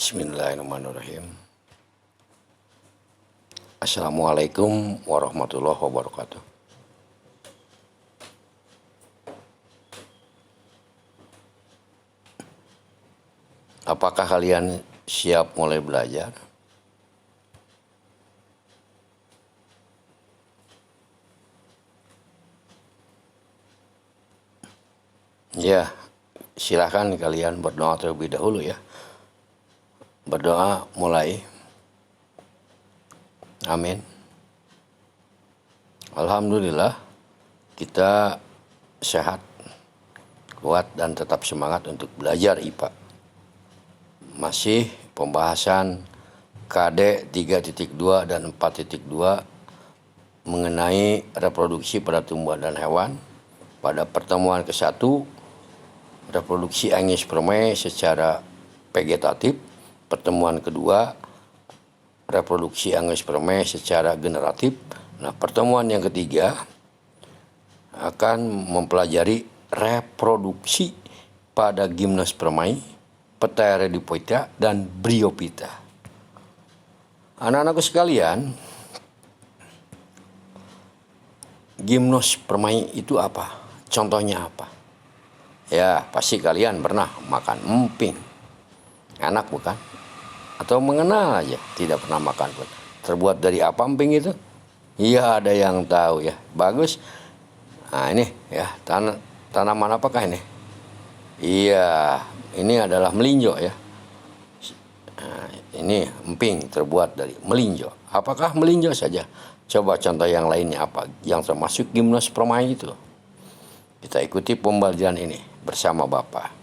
Bismillahirrahmanirrahim. Assalamualaikum warahmatullahi wabarakatuh. Apakah kalian siap mulai belajar? Ya, silahkan kalian berdoa terlebih dahulu ya. Berdoa mulai. Amin. Alhamdulillah kita sehat, kuat dan tetap semangat untuk belajar IPA. Masih pembahasan KD 3.2 dan 4.2 mengenai reproduksi pada tumbuhan dan hewan. Pada pertemuan ke-1, reproduksi angiospermae secara vegetatif. Pertemuan kedua, reproduksi angiospermae secara generatif. Nah, pertemuan yang ketiga akan mempelajari reproduksi pada gymnospermae, Pteridophyta dan Bryophyta. Anak-anakku sekalian, gymnospermae itu apa? Contohnya apa? Ya, pasti kalian pernah makan emping. Enak bukan? Atau mengenal aja, tidak pernah makan pun. Terbuat dari apa emping itu? Iya, ada yang tahu ya. Bagus. Nah, ini ya, tanaman apakah ini? Iya, ini adalah melinjo ya. Nah, ini emping terbuat dari melinjo. Apakah melinjo saja? Coba contoh yang lainnya apa? Yang termasuk gymnospermae itu. Kita ikuti pembelajaran ini bersama Bapak.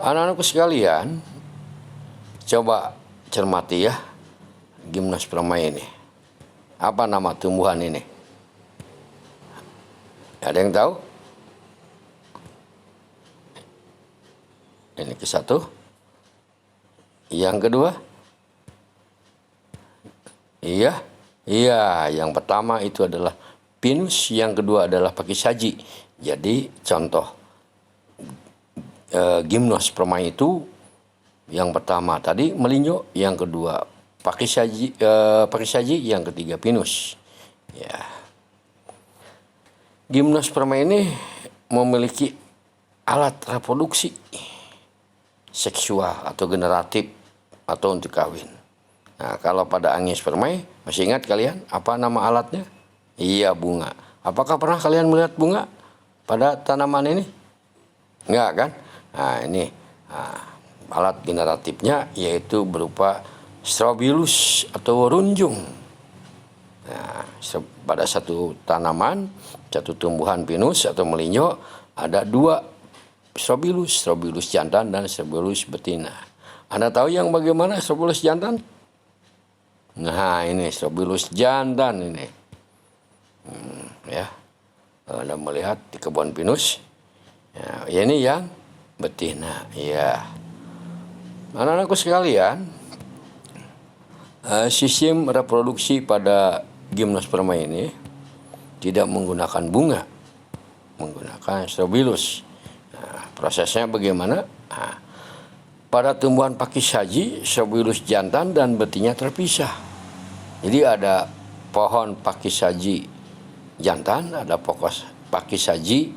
Anak-anakku sekalian, coba cermati ya gymnospermae ini. Apa nama tumbuhan ini? Ada yang tahu? Ini ke-1. Yang kedua? Iya, yang pertama itu adalah pinus, yang kedua adalah pakisaji. Jadi contoh gymnospermae itu yang pertama tadi melinjo, yang kedua pakisaji, yang ketiga pinus. Ya. Gymnospermae ini memiliki alat reproduksi seksual atau generatif atau untuk kawin. Nah, kalau pada angiospermae, masih ingat kalian apa nama alatnya? Iya, bunga. Apakah pernah kalian melihat bunga pada tanaman ini? Enggak kan? Nah, ini alat generatifnya yaitu berupa strobilus atau runjung. Nah, pada satu tanaman, satu tumbuhan pinus atau melinjo ada 2 strobilus jantan dan strobilus betina. Anda tahu yang bagaimana strobilus jantan? Nah, ini strobilus jantan ini. Ya, Anda melihat di kebun pinus. Ya, ini yang betina. Ya, anak-anakku sekalian, sistem reproduksi pada gymnospermae ini tidak menggunakan bunga, menggunakan strobilus. Nah, prosesnya bagaimana? Nah, pada tumbuhan pakisaji, strobilus jantan dan betina terpisah. Jadi ada pohon pakisaji jantan, ada pokok pakisaji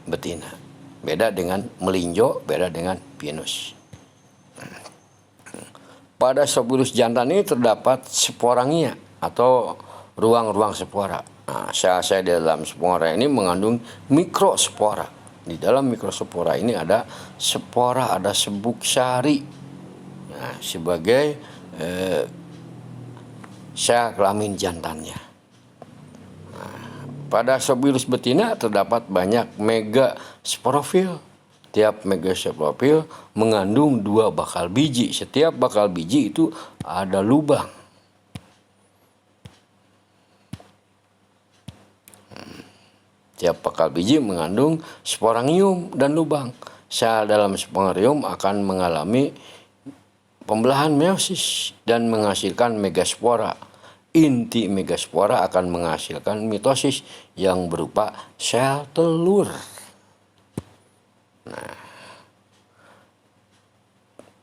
betina. Beda dengan melinjo, beda dengan pinus. Pada strobilus jantan ini terdapat sporangia atau ruang-ruang spora. Nah, sel-sel di dalam spora ini mengandung mikrospora. Di dalam mikrospora ini ada spora, ada sebuk sari. Nah, sebagai sel kelamin jantannya. Nah, pada strobilus betina terdapat banyak megasporofil. Tiap megasporofil mengandung 2 bakal biji. Setiap bakal biji itu ada lubang. Tiap bakal biji mengandung sporangium dan lubang. Sel dalam sporangium akan mengalami pembelahan meiosis dan menghasilkan megaspora. Inti megaspora akan menghasilkan mitosis yang berupa sel telur.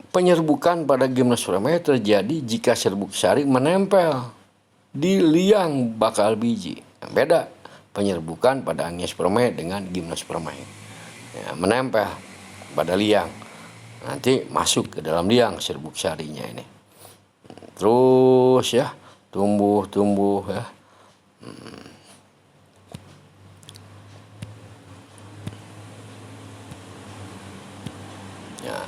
Penyerbukan pada gimnospermae terjadi jika serbuk sari menempel di liang bakal biji. Beda penyerbukan pada angiospermae dengan gimnospermae. Ya, menempel pada liang. Nanti masuk ke dalam liang serbuk sarinya ini. Terus ya, tumbuh ya. Ya.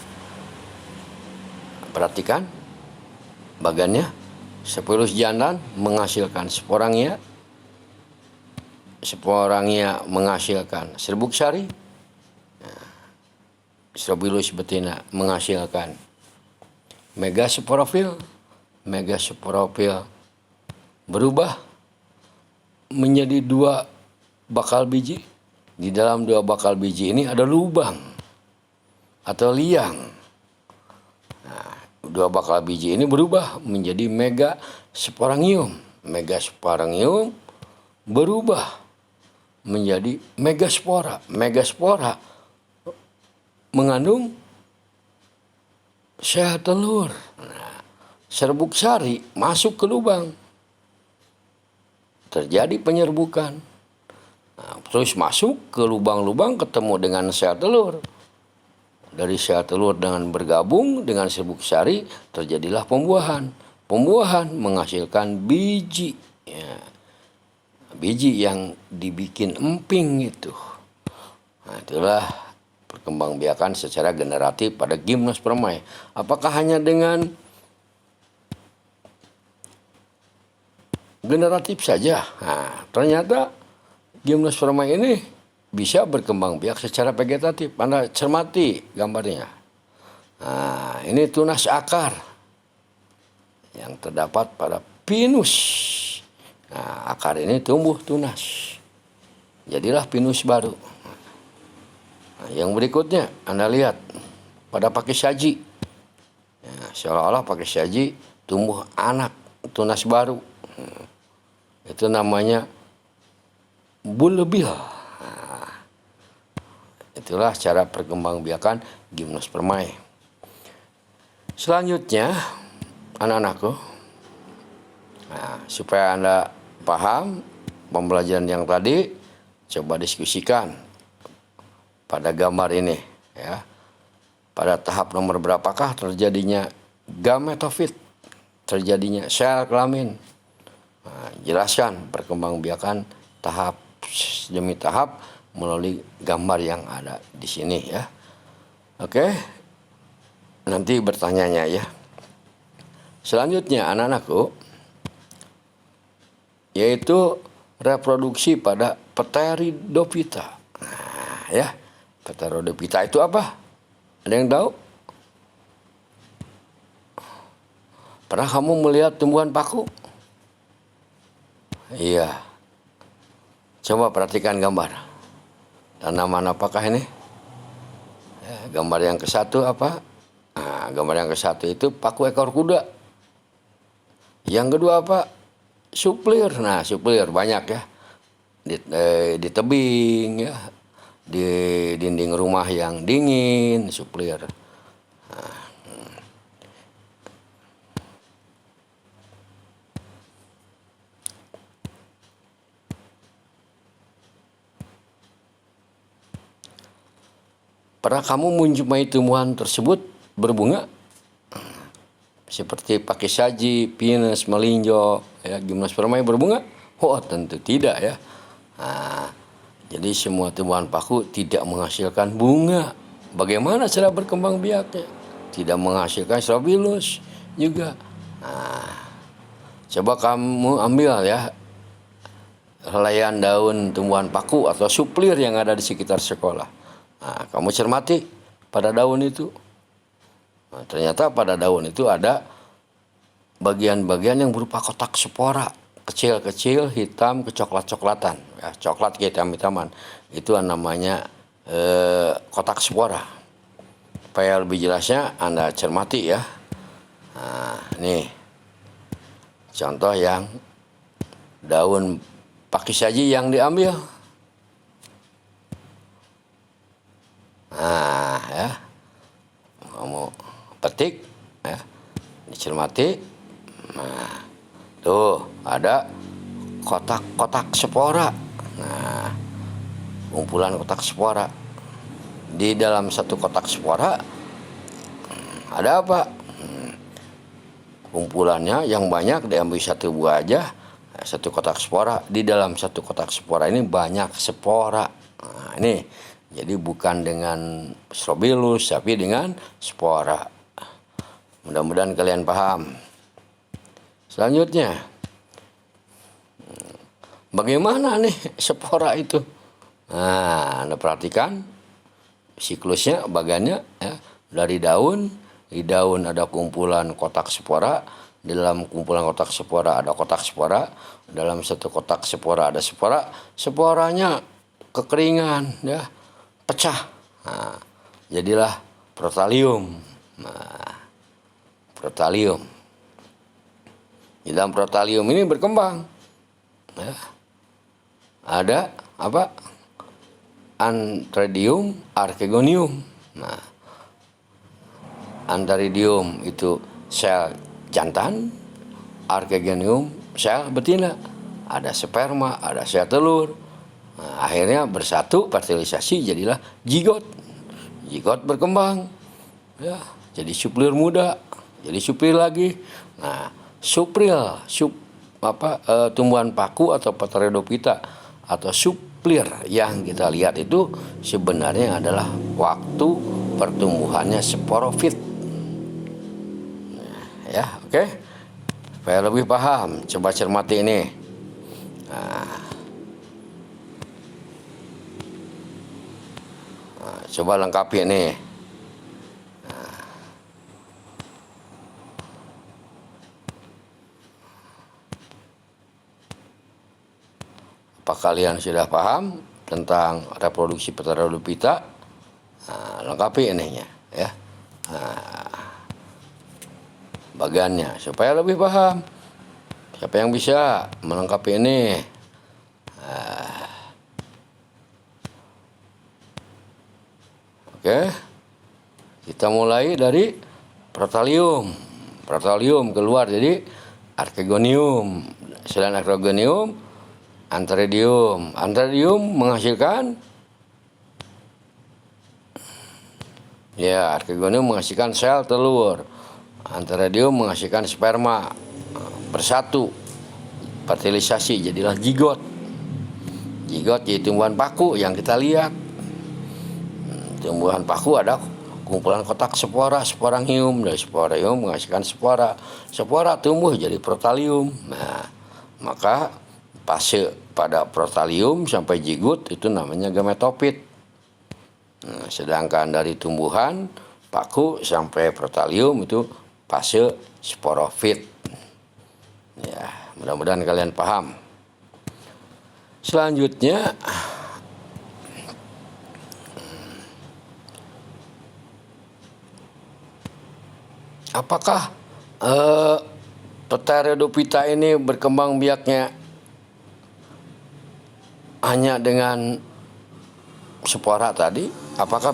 Perhatikan bagannya. Spirulus jantan menghasilkan sporangia. Sporangia menghasilkan serbuk sari. Spirulus betina menghasilkan megasporofil. Megasporofil berubah menjadi 2 bakal biji. Di dalam 2 bakal biji ini ada lubang atau liang. 2 bakal biji ini berubah menjadi megasporangium. Megasporangium berubah menjadi megaspora. Megaspora mengandung sel telur. Serbuk sari masuk ke lubang. Terjadi penyerbukan. Terus masuk ke lubang-lubang ketemu dengan sel telur. Dari sel telur dengan bergabung dengan serbuk sari terjadilah pembuahan. Pembuahan menghasilkan biji. Ya. Biji yang dibikin emping itu. Nah, itulah perkembangbiakan secara generatif pada gimnospermae. Apakah hanya dengan generatif saja? Nah, ternyata gimnospermae ini bisa berkembang biak secara vegetatif. Anda cermati gambarnya. Nah, ini tunas akar yang terdapat pada pinus. Nah, akar ini tumbuh tunas. Jadilah pinus baru. Nah, yang berikutnya Anda lihat pada pakis saji. Ya, seolah-olah pakis saji tumbuh anak tunas baru. Itu namanya bulbil. Itulah cara perkembangbiakan gimnospermae. Selanjutnya, anak-anakku, supaya Anda paham pembelajaran yang tadi, coba diskusikan pada gambar ini. Ya. Pada tahap nomor berapakah terjadinya gametofit, terjadinya sel kelamin. Jelaskan perkembangbiakan tahap demi tahap melalui gambar yang ada di sini ya. Oke. Nanti bertanyanya ya. Selanjutnya anak-anakku, yaitu reproduksi pada Pteridophyta. Nah, ya. Pteridophyta itu apa? Ada yang tahu? Pernah kamu melihat tumbuhan paku? Iya. Coba perhatikan gambar. Tanaman apakah ini? Gambar yang ke-1 apa? Nah, gambar yang ke-1 itu paku ekor kuda. Yang kedua apa? Suplir. Nah, suplir banyak ya. Di tebing ya. Di dinding rumah yang dingin, suplir. Nah, pernah kamu menjumpai tumbuhan tersebut berbunga? Seperti pakis saji, pinus, melinjo, ya, gimnospermae berbunga? Oh, tentu tidak ya. Nah, jadi semua tumbuhan paku tidak menghasilkan bunga. Bagaimana cara berkembang biaknya? Tidak menghasilkan strobilus juga. Nah, coba kamu ambil ya helaian daun tumbuhan paku atau suplir yang ada di sekitar sekolah. Nah, kamu cermati pada daun itu. Nah, ternyata pada daun itu ada bagian-bagian yang berupa kotak spora. Kecil-kecil, hitam, kecoklat-coklatan. Ya, coklat kehitam-hitaman. Itu namanya kotak spora. Supaya lebih jelasnya Anda cermati ya. Nah, nih. Contoh yang daun pakis saji yang diambil. Nah, kamu petik, ya, dicermati. Nah, tuh ada kotak-kotak spora. Nah, kumpulan kotak spora. Di dalam satu kotak spora ada apa? Kumpulannya yang banyak diambil satu buah aja, satu kotak spora. Di dalam satu kotak spora ini banyak spora. Nah, ini jadi bukan dengan strobilus tapi dengan spora. Mudah-mudahan kalian paham. Selanjutnya, bagaimana nih spora itu? Nah, Anda perhatikan siklusnya, bagannya, ya, dari daun. Di daun ada kumpulan kotak spora, di dalam kumpulan kotak spora ada kotak spora, dalam satu kotak spora ada spora, sporanya kekeringan, ya, pecah. Nah, jadilah protalium. Nah, protalium. Di dalam protalium ini berkembang, ya, ada apa? Antheridium, archegonium. Nah, Antheridium itu sel jantan, archegonium sel betina. Ada sperma, ada sel telur. Nah, akhirnya bersatu, fertilisasi, jadilah zigot. Zigot berkembang, ya, jadi suplir muda, jadi suplir lagi. Nah, tumbuhan paku atau Pteridophyta atau suplir yang kita lihat itu sebenarnya adalah waktu pertumbuhannya sporofit. Ya, oke. Supaya lebih paham, coba cermati ini. Coba lengkapi ini. Apa kalian sudah paham tentang reproduksi Pteridophyta? Lengkapi ininya, ya. Bagannya supaya lebih paham. Siapa yang bisa melengkapi ini? Oke. Kita mulai dari protalium. Protalium keluar jadi archegonium. Selain archegonium, antheridium. Antheridium menghasilkan, ya, archegonium menghasilkan sel telur. Antheridium menghasilkan sperma, bersatu, fertilisasi, jadilah zigot. Zigot jadi tumbuhan paku yang kita lihat. Tumbuhan paku ada kumpulan kotak spora, sporangium. Dari sporangium menghasilkan spora. Spora tumbuh jadi protalium. Nah, maka fase pada protalium sampai zigot itu namanya gametofit. Nah, sedangkan dari tumbuhan paku sampai protalium itu fase sporofit. Ya, mudah-mudahan kalian paham. Selanjutnya, apakah Pteridophyta ini berkembang biaknya hanya dengan spora tadi? Apakah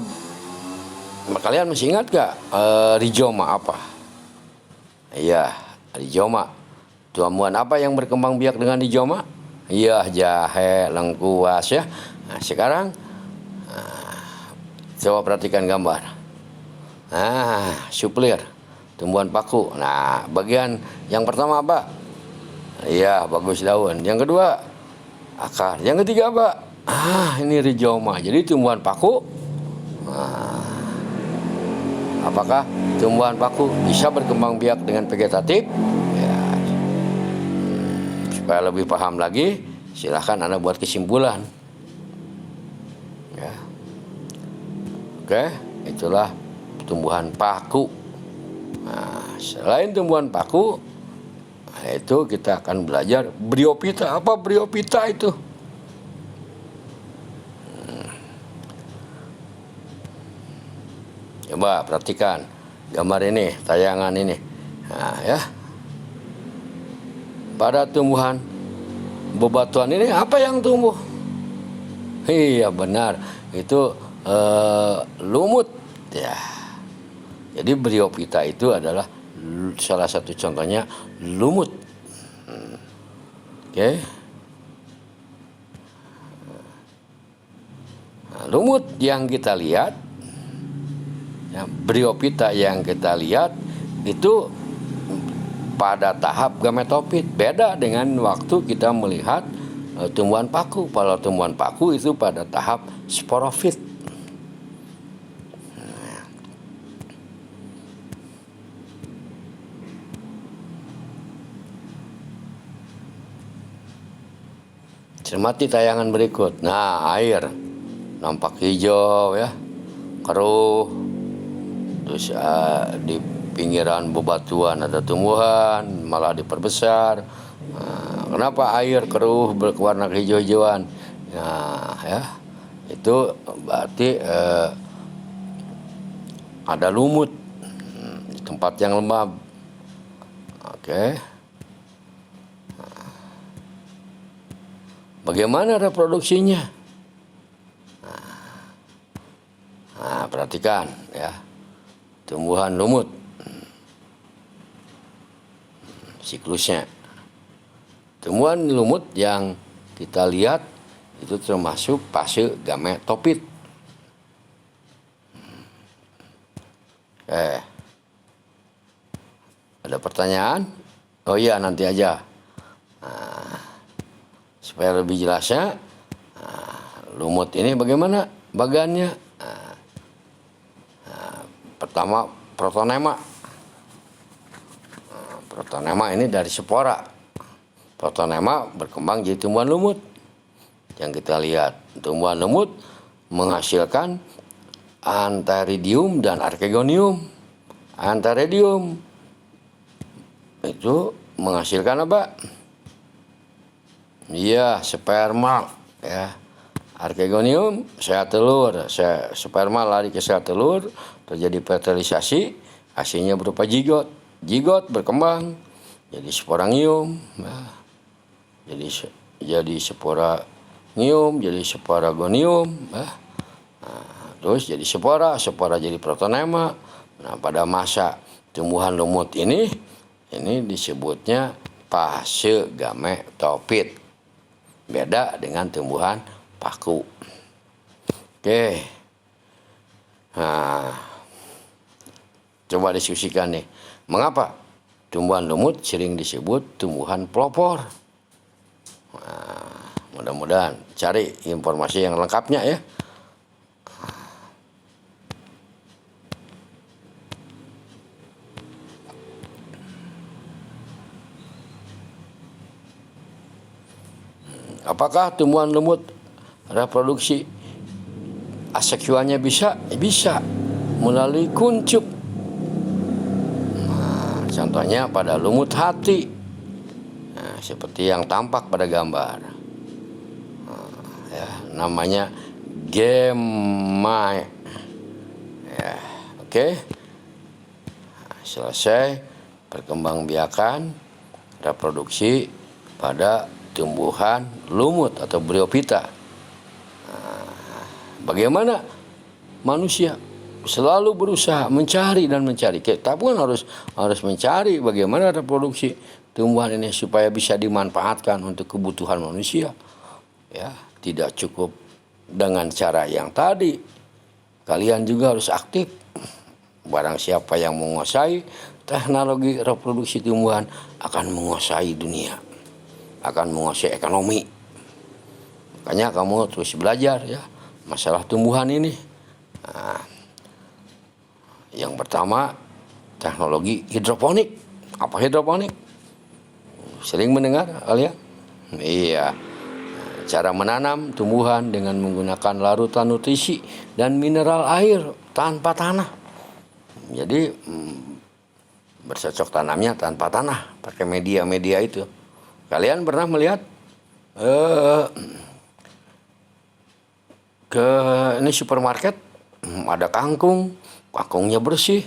kalian masih ingat gak rizoma apa? Iya, rizoma. Tumbuhan apa yang berkembang biak dengan rizoma? Iya, jahe, lengkuas, ya. Nah, sekarang coba perhatikan gambar. Suplir, tumbuhan paku. Nah, bagian yang pertama apa? Iya, bagus daun. Yang kedua, akar. Yang ketiga apa? Ini rizoma. Jadi tumbuhan paku. Apakah tumbuhan paku bisa berkembang biak dengan vegetatif? Ya. Supaya lebih paham lagi, silahkan Anda buat kesimpulan. Ya. Oke, itulah tumbuhan paku. Nah, selain tumbuhan paku, itu kita akan belajar Bryophyta. Apa Bryophyta itu? Coba perhatikan gambar ini, tayangan ini. Nah, ya. Pada tumbuhan bebatuan ini apa yang tumbuh? Iya, benar. Itu lumut, ya. Jadi bryophyta itu adalah salah satu contohnya lumut. Oke. Nah, lumut yang kita lihat, ya, bryophyta yang kita lihat itu pada tahap gametofit. Beda dengan waktu kita melihat tumbuhan paku. Kalau tumbuhan paku itu pada tahap sporofit. Cermati tayangan berikut. Nah, air nampak hijau ya, keruh. Terus di pinggiran bebatuan ada tumbuhan, malah diperbesar. Nah, kenapa air keruh berwarna hijau-hijauan? Nah, ya, itu berarti ada lumut di tempat yang lembab. Oke. Bagaimana reproduksinya? Nah, perhatikan ya, tumbuhan lumut, siklusnya. Tumbuhan lumut yang kita lihat itu termasuk fase gametofit. Ada pertanyaan? Oh iya, nanti aja. Supaya lebih jelasnya, lumut ini bagaimana bagannya? Pertama, protonema. Protonema ini dari spora. Protonema berkembang jadi tumbuhan lumut. Yang kita lihat, tumbuhan lumut menghasilkan antheridium dan archegonium. Antheridium itu menghasilkan apa? Iya, sperma ya. Archegonium sel telur, sperma lari ke sel telur, terjadi fertilisasi, hasilnya berupa zigot. Zigot berkembang jadi sporangium, ya. Jadi sporangium, jadi sporagonium, ya. Nah, terus jadi spora jadi protonema. Nah, pada masa tumbuhan lumut ini disebutnya fase gametofit. Beda dengan tumbuhan paku. Oke. Nah, coba diskusikan nih. Mengapa tumbuhan lumut sering disebut tumbuhan pelopor? Nah, mudah-mudahan cari informasi yang lengkapnya ya. Apakah tumbuhan lumut reproduksi aseksualnya bisa? Bisa melalui kuncup. Nah, contohnya pada lumut hati. Nah, seperti yang tampak pada gambar. Nah, ya, namanya gemai. Ya, oke. Nah, selesai perkembangbiakan reproduksi pada tumbuhan lumut atau bryophyta. Nah, bagaimana manusia selalu berusaha mencari dan mencari. Kita pun harus mencari bagaimana reproduksi tumbuhan ini supaya bisa dimanfaatkan untuk kebutuhan manusia. Ya, tidak cukup dengan cara yang tadi. Kalian juga harus aktif. Barang siapa yang menguasai teknologi reproduksi tumbuhan akan menguasai dunia, akan menguasai ekonomi. Makanya kamu terus belajar ya masalah tumbuhan ini. Nah, yang pertama teknologi hidroponik. Apa hidroponik? Sering mendengar kalian? Iya. Cara menanam tumbuhan dengan menggunakan larutan nutrisi dan mineral air tanpa tanah. Jadi bercocok tanamnya tanpa tanah, pakai media-media itu. Kalian pernah melihat ke ini supermarket ada kangkungnya bersih.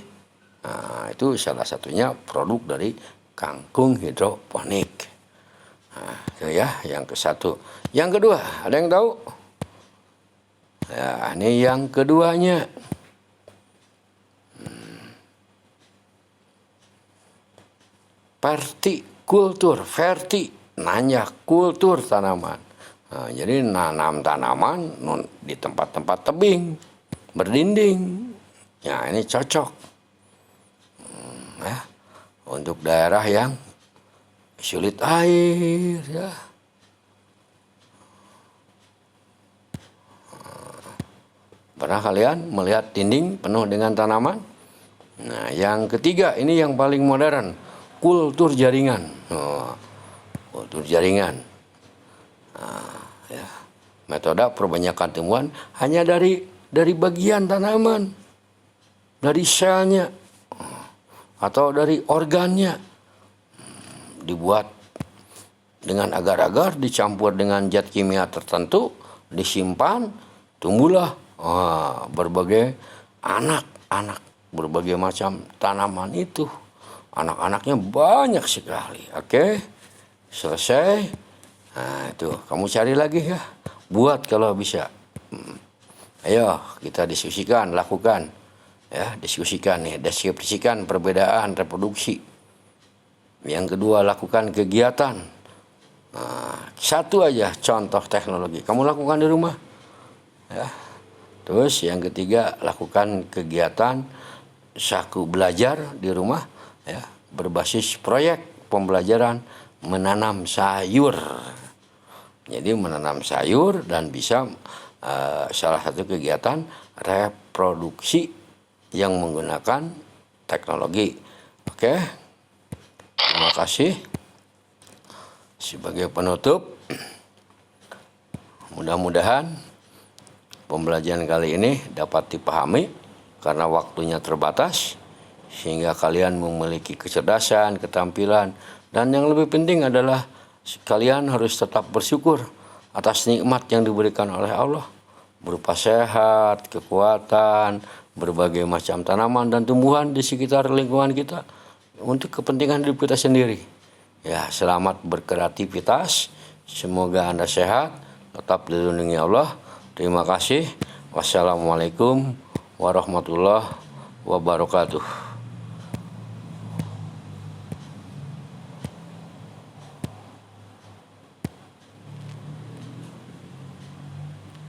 Nah, itu salah satunya produk dari kangkung hidroponik. Nah, itu ya yang ke satu. Yang kedua, ada yang tahu? Ya, ini yang keduanya. vertikultur, verti nanjak, kultur tanaman. Nah, jadi nanam tanaman di tempat-tempat tebing, berdinding. Ya, ini cocok ya, untuk daerah yang sulit air ya. Pernah kalian melihat dinding penuh dengan tanaman? Nah, yang ketiga ini yang paling modern, kultur jaringan. Kultur jaringan. Nah, ya. Metode perbanyakan tumbuhan hanya dari bagian tanaman, dari selnya atau dari organnya. Dibuat dengan agar-agar, dicampur dengan zat kimia tertentu, disimpan, tumbuhlah berbagai anak-anak, berbagai macam tanaman itu. Anak-anaknya banyak sekali. Oke, selesai. Nah, itu kamu cari lagi ya, buat kalau bisa. Ayo kita diskusikan, lakukan ya, diskusikan nih, deskripsikan perbedaan reproduksi. Yang kedua, lakukan kegiatan. Nah, satu aja contoh teknologi kamu lakukan di rumah ya. Terus yang ketiga, lakukan kegiatan saku belajar di rumah ya, berbasis proyek pembelajaran menanam sayur. Jadi menanam sayur dan bisa salah satu kegiatan reproduksi yang menggunakan teknologi. Oke, terima kasih. Sebagai penutup, mudah-mudahan pembelajaran kali ini dapat dipahami karena waktunya terbatas, sehingga kalian memiliki kecerdasan, ketampilan, dan yang lebih penting adalah kalian harus tetap bersyukur atas nikmat yang diberikan oleh Allah berupa sehat, kekuatan, berbagai macam tanaman dan tumbuhan di sekitar lingkungan kita untuk kepentingan hidup kita sendiri. Ya, selamat berkreativitas. Semoga Anda sehat, tetap dilindungi Allah. Terima kasih. Wassalamualaikum warahmatullahi wabarakatuh.